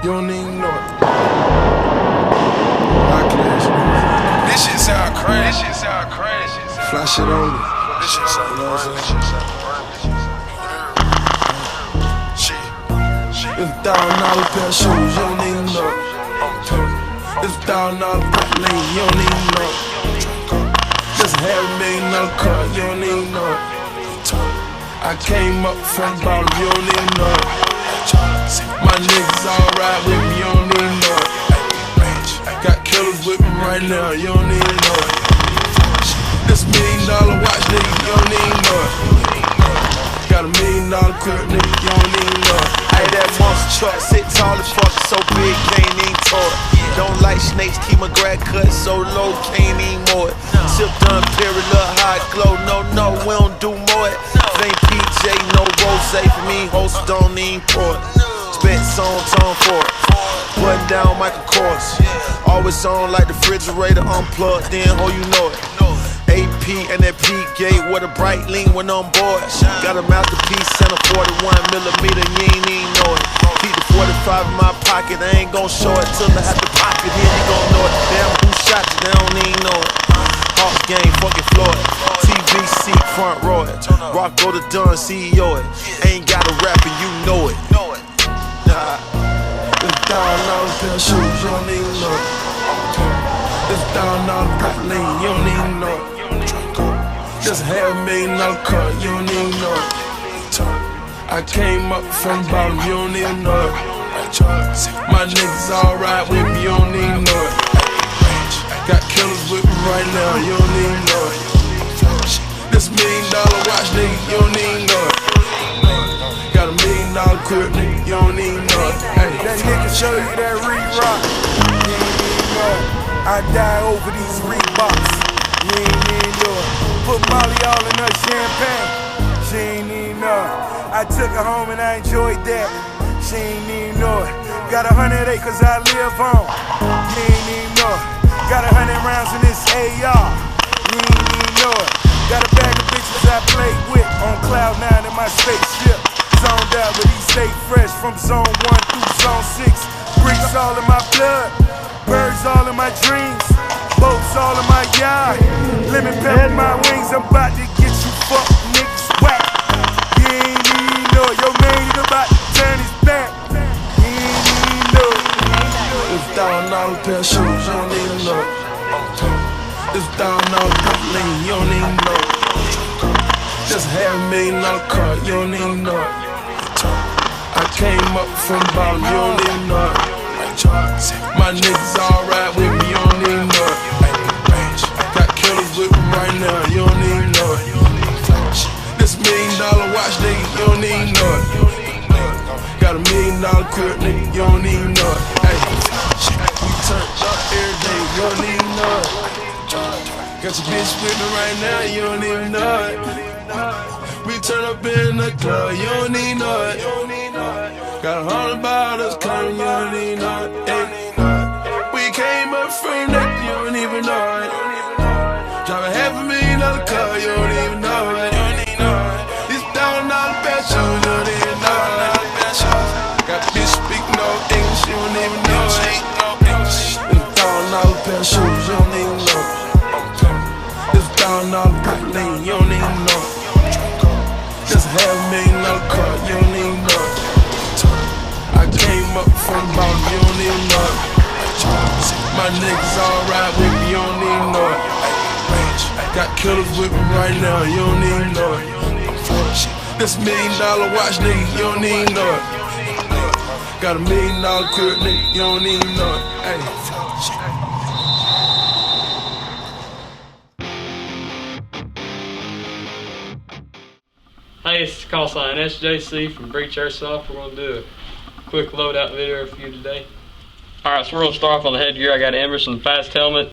You don't even know it. Rock class. This shit sound crazy. Flash it on me. This shit sound crazy. It's $1,000 pair of shoes, you don't even know it. It's $1,000 pair lean, you don't even know it. Just $500,000 car, you don't even know it. I came up from the bottom, you don't even know it. My niggas all ride with me, you don't even know it. Got killers with me right now, you don't even know it. This $1 million watch, nigga, you don't even know it. Got $1 million crib, nigga, you don't even know it. Ayy, that monster truck sit tall as fuck, so big, can't even tow it. Don't like snakes, keep my grad cut so low, can't even mow it. Sip done, period, look hot glow, no, we don't do more it. If ain't PJ, no rose for me, host don't even pour it. Spent song, tone for it. Button down Michael Kors. Always on like the refrigerator unplugged, then oh you know it. AP and that P gate with a bright lean when on board. Got a masterpiece and a 41mm, you ain't even know it. Keep the 45 in my pocket, I ain't gon' show it till I have the pocket, then you gon' know it. Damn, who shot you, they don't even know it. Hawks game, fucking Floyd. TVC front row it. Rock go to Dunn, CEO it. Ain't got a rap and you know it. Nah. It's $1,000 pair of shoes, you don't even know it. It's $1,000 pair lean, you don't even know it. Just $500,000 car, you don't even know it. I came up from the bottom, you don't even know it. My niggas all ride with me, you don't even know it. Got killers with me right now, you don't even know it. This $1 million watch, nigga, you don't even know it. Got $1 million crib, nigga, you don't even know it. Hey. That nigga show you that re-rock. You ain't even know it. I die over these Reeboks. You ain't even know it. Put Molly all in her champagne. She ain't even know it. I took her home and I enjoyed that. She ain't even know it. Got 100 acres I live on. You ain't even know it. Got 100 rounds in this AR. You ain't even know it. Got a bag of bitches I played with on Cloud 9 in my spaceship. Zoned out, but he stay fresh from zone 1 through zone 6. Bricks all in my blood, birds all in my dreams, boats all in my yard. Lemon pepper my wings, I'm about to get you fuck niggas whack. You ain't even know it. Your main nigga about to turn his back. You ain't even know it. It's $1,000 pair of shoes, you don't even know it. It's $1,000 pair lean, you don't even know it. Just $500,000 car, you don't even know it. I came up from the bottom, you don't even know it. My niggas all ride with me, you don't even know it. Got killers with me right now, you don't even know it. This $1 million watch, nigga, you don't even know it. Got $1 million crib, nigga, you don't even know it. Hey, we turn up every day, you don't even know it. Got your bitch with me right now, you don't even know it. We turn up in the club, you don't even know it. Got 100 bottles coming, you don't even know it. Ay. We came up from that, you don't even know it. Drive a $500,000 car, you don't even know it. This $1,000 pair of shoes, you don't even know it. Got a bitch speaking no English, you don't even know it. This $1,000 pair of shoes, you don't even know it. This $1,000 pair lean, you don't even know it. Just $500,000 car, you don't even know it. I came up from the bottom, you don't even know it. My niggas all ride with me, you don't even know it. Got killers with me right now, you don't even know it. This $1 million watch, nigga, you don't even know it. Got $1 million crib, nigga, you don't even know it. Hey. Hey, it's call sign SJC from Breach Airsoft. We're going to do a quick loadout video for you today. Alright, so we're going to start off on the headgear. I got Emerson Fast Helmet.